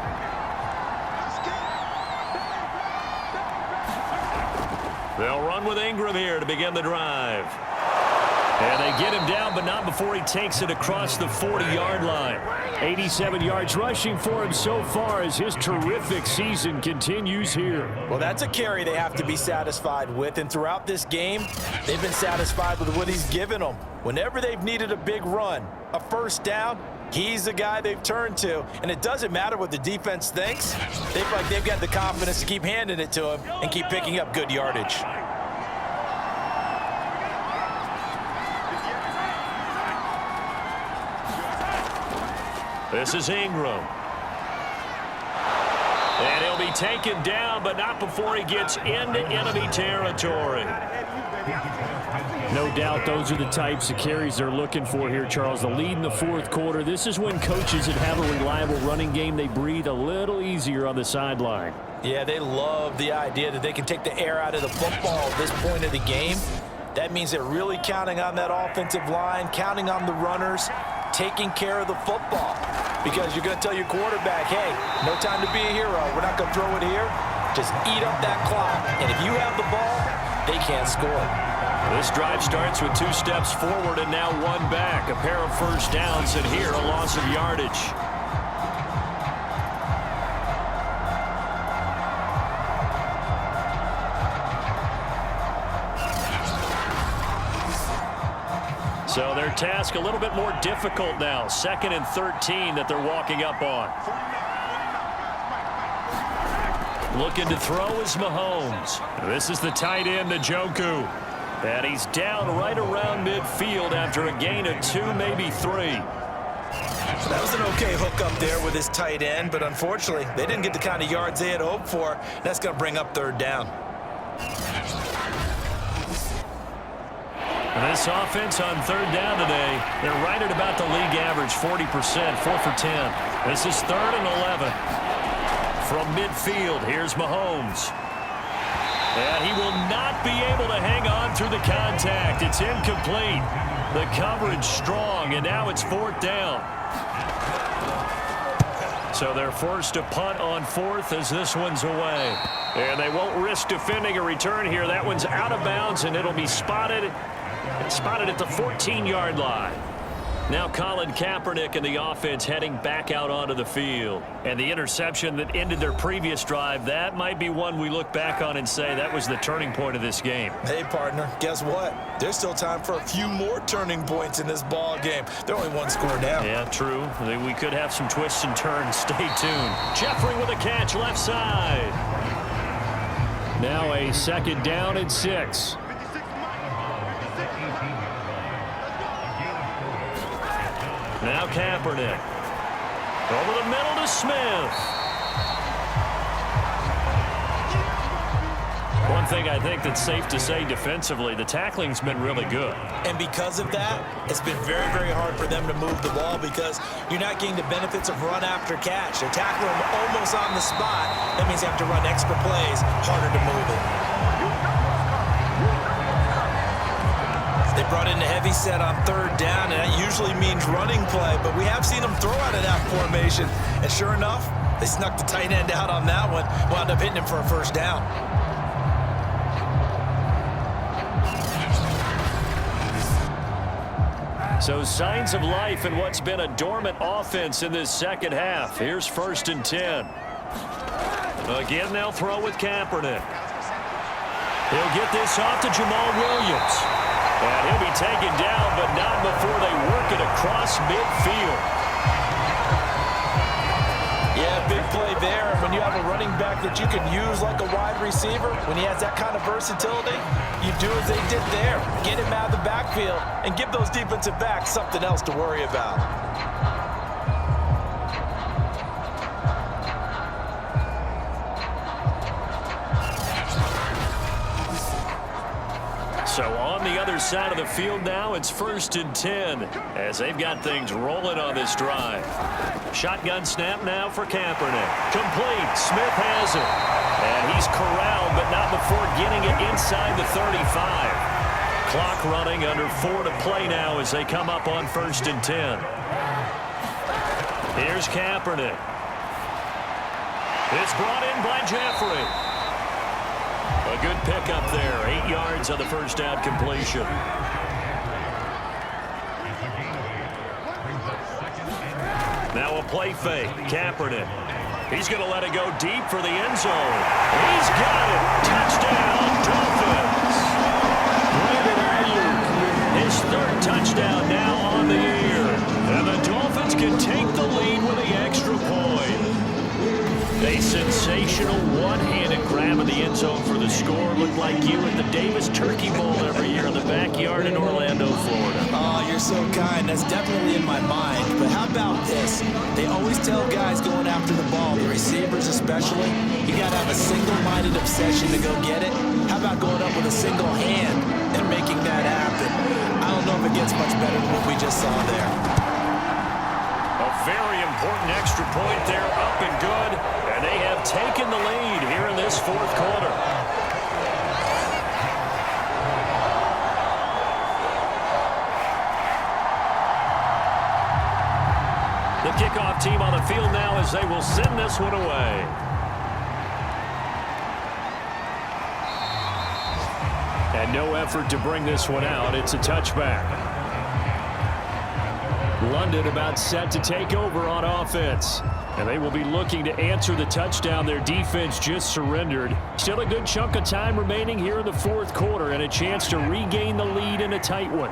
They'll run with Ingram here to begin the drive. And they get him down, but not before he takes it across the 40-yard line. 87 yards rushing for him so far as his terrific season continues here. Well, that's a carry they have to be satisfied with. And throughout this game, they've been satisfied with what he's given them. Whenever they've needed a big run, a 1st down, he's the guy they've turned to. And it doesn't matter what the defense thinks. They feel like they've got the confidence to keep handing it to him and keep picking up good yardage. This is Ingram. And he'll be taken down, but not before he gets into enemy territory. No doubt those are the types of carries they're looking for here, Charles. The lead in the 4th quarter. This is when coaches that have a reliable running game, they breathe a little easier on the sideline. Yeah, they love the idea that they can take the air out of the football at this point of the game. That means they're really counting on that offensive line, counting on the runners, taking care of the football. Because you're going to tell your quarterback, hey, no time to be a hero. We're not going to throw it here. Just eat up that clock. And if you have the ball, they can't score. This drive starts with 2 steps forward and now 1 back. A pair of 1st downs, and here a loss of yardage. So their task a little bit more difficult now. 2nd and 13 that they're walking up on. Looking to throw is Mahomes. This is the tight end, Njoku. And he's down right around midfield after a gain of 2, maybe 3. That was an okay hook up there with his tight end, but unfortunately, they didn't get the kind of yards they had hoped for. That's going to bring up 3rd down. This offense on 3rd down today, they're right at about the league average, 40%, 4 for 10. This is 3rd and 11. From midfield, here's Mahomes. And he will not be able to hang on through the contact. It's incomplete. The coverage strong, and now it's 4th down. So they're forced to punt on 4th as this one's away. And they won't risk defending a return here. That one's out of bounds, and it'll be spotted at the 14-yard line. Now Colin Kaepernick and the offense heading back out onto the field. And the interception that ended their previous drive, that might be one we look back on and say that was the turning point of this game. Hey, partner, guess what? There's still time for a few more turning points in this ball game. They're only one score down. Yeah, true. We could have some twists and turns. Stay tuned. Jeffrey with a catch left side. Now a 2nd down and 6. Now Kaepernick. Over the middle to Smith. One thing I think that's safe to say defensively, the tackling's been really good. And because of that, it's been very, very hard for them to move the ball because you're not getting the benefits of run after catch. They're tackling them almost on the spot. That means you have to run extra plays, harder to move it. They brought in a heavy set on 3rd down, and that usually means running play, but we have seen them throw out of that formation. And sure enough, they snuck the tight end out on that one, wound up hitting him for a 1st down. So signs of life in what's been a dormant offense in this second half. Here's 1st and 10. Again, they'll throw with Kaepernick. He'll get this off to Jamal Williams. And he'll be taken down, but not before they work it across midfield. Yeah, big play there. When you have a running back that you can use like a wide receiver, when he has that kind of versatility, you do as they did there. Get him out of the backfield and give those defensive backs something else to worry about. So on the other side of the field now, it's 1st and 10 as they've got things rolling on this drive. Shotgun snap now for Kaepernick. Complete. Smith has it. And he's corralled, but not before getting it inside the 35. Clock running under 4 to play now as they come up on 1st and 10. Here's Kaepernick. It's brought in by Jeffrey. A good pickup there. 8 yards on the 1st down completion. Now a play fake. Kaepernick. He's going to let it go deep for the end zone. He's got it. Touchdown, Dolphins. Brandon Ayuk, his 3rd touchdown now on the year. And the Dolphins can take the lead with the extra point. A sensational one-handed grab of the end zone for the score. Looked like you at the Davis Turkey Bowl every year in the backyard in Orlando, Florida. Oh, you're so kind. That's definitely in my mind. But how about this? They always tell guys going after the ball, the receivers especially, you got to have a single-minded obsession to go get it. How about going up with a single hand and making that happen? I don't know if it gets much better than what we just saw there. A very important extra point there, up and good. And they have taken the lead here in this 4th quarter. The kickoff team on the field now as they will send this one away. And no effort to bring this one out. It's a touchback. London about set to take over on offense. And they will be looking to answer the touchdown their defense just surrendered. Still a good chunk of time remaining here in the 4th quarter and a chance to regain the lead in a tight one.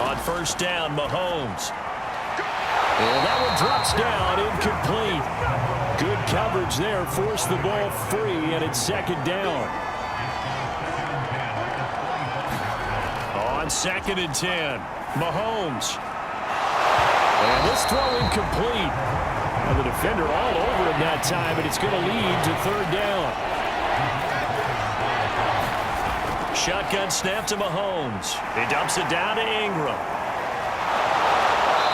On 1st down, Mahomes. And that one drops down, incomplete. Good coverage there, forced the ball free, and it's 2nd down. On 2nd and 10, Mahomes. And this throw incomplete. And the defender all over him that time, and it's going to lead to 3rd down. Shotgun snap to Mahomes. He dumps it down to Ingram.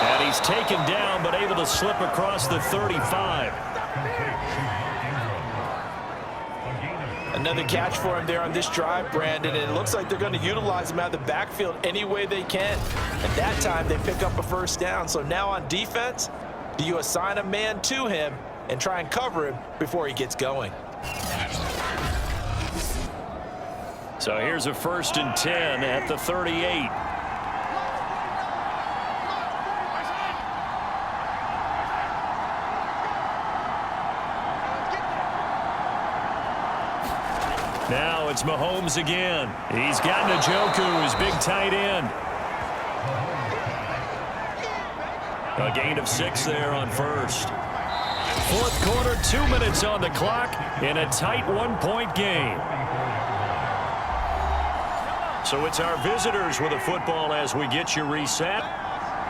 And he's taken down, but able to slip across the 35. Another catch for him there on this drive, Brandon, and it looks like they're going to utilize him out of the backfield any way they can. At that time, they pick up a first down. So now on defense, do you assign a man to him and try and cover him before he gets going? So here's a 1st and 10 at the 38. Now it's Mahomes again. He's got Njoku, his big tight end. A gain of 6 there on 1st. 4th quarter, 2 minutes on the clock in a tight 1-point game. So it's our visitors with the football as we get you reset.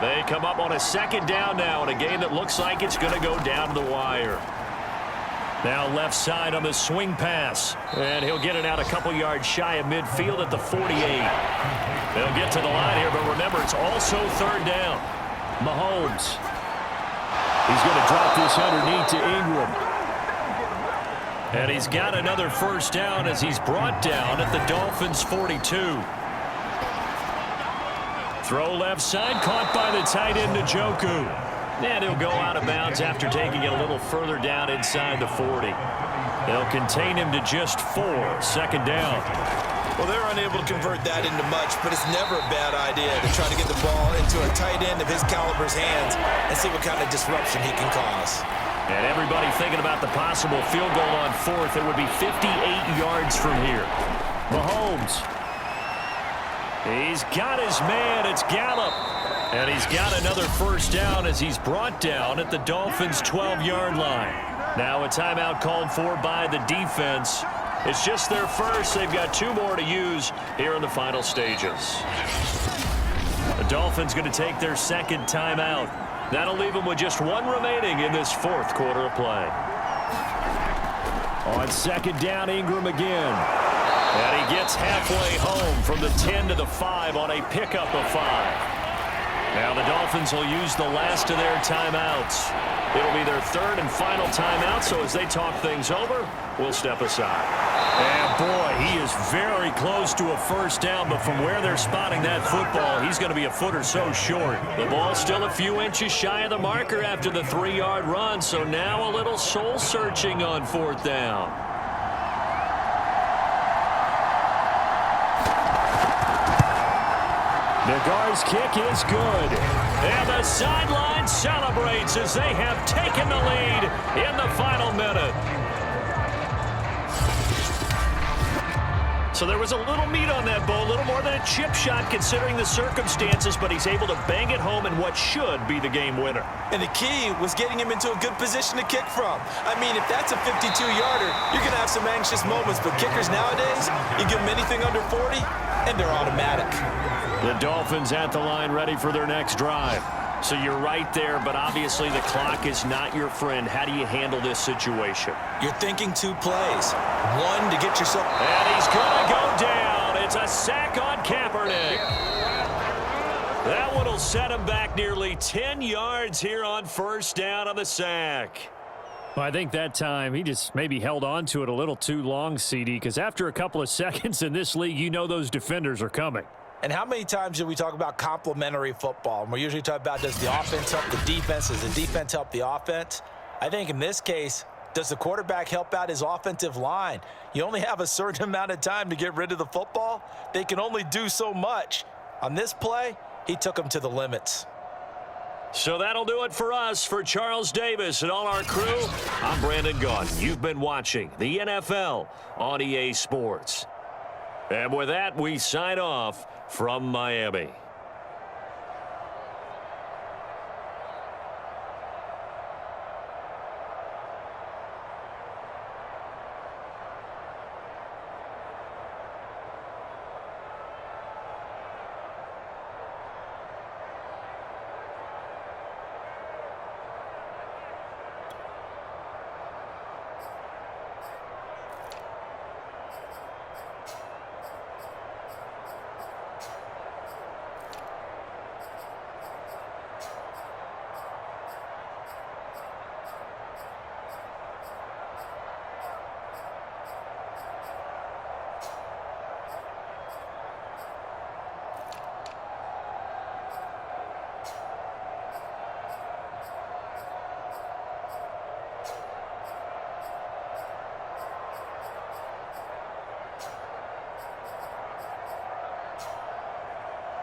They come up on a 2nd down now in a game that looks like it's going to go down to the wire. Now left side on the swing pass. And he'll get it out a couple yards shy of midfield at the 48. They'll get to the line here, but remember, it's also 3rd down. Mahomes. He's going to drop this underneath to Ingram. And he's got another 1st down as he's brought down at the Dolphins' 42. Throw left side, caught by the tight end Njoku. And he'll go out of bounds after taking it a little further down inside the 40. They'll contain him to just 4, 2nd down. Well, they're unable to convert that into much, but it's never a bad idea to try to get the ball into a tight end of his caliber's hands and see what kind of disruption he can cause. And everybody thinking about the possible field goal on 4th. It would be 58 yards from here. Mahomes. He's got his man. It's Gallup. And he's got another 1st down as he's brought down at the Dolphins' 12-yard line. Now a timeout called for by the defense. It's just their first. They've got 2 more to use here in the final stages. The Dolphins going to take their 2nd timeout. That'll leave them with just 1 remaining in this 4th quarter of play. On 2nd down, Ingram again. And he gets halfway home from the 10 to the 5 on a pickup of 5. Now the Dolphins will use the last of their timeouts. It'll be their 3rd and final timeout, so as they talk things over, we'll step aside. And boy, he is very close to a 1st down, but from where they're spotting that football, he's going to be a foot or so short. The ball's still a few inches shy of the marker after the 3-yard run, so now a little soul-searching on 4th down. Nagar's kick is good. And the sideline celebrates as they have taken the lead in the final minute. So there was a little meat on that ball, a little more than a chip shot considering the circumstances, but he's able to bang it home in what should be the game winner. And the key was getting him into a good position to kick from. I mean, if that's a 52-yarder, you're going to have some anxious moments, but kickers nowadays, you give them anything under 40, and they're automatic. The Dolphins at the line ready for their next drive. So you're right there, but obviously the clock is not your friend. How do you handle this situation? You're thinking 2 plays. 1 to get yourself... And he's going to go down. It's a sack on Kaepernick. That one will set him back nearly 10 yards here on 1st down on the sack. Well, I think that time he just maybe held on to it a little too long, CD, because after a couple of seconds in this league, you know those defenders are coming. And how many times do we talk about complementary football? And we usually talk about, does the offense help the defense? Does the defense help the offense? I think in this case, does the quarterback help out his offensive line? You only have a certain amount of time to get rid of the football. They can only do so much. On this play, he took them to the limits. So that'll do it for us. For Charles Davis and all our crew, I'm Brandon Gaudin. You've been watching the NFL on EA Sports. And with that, we sign off from Miami.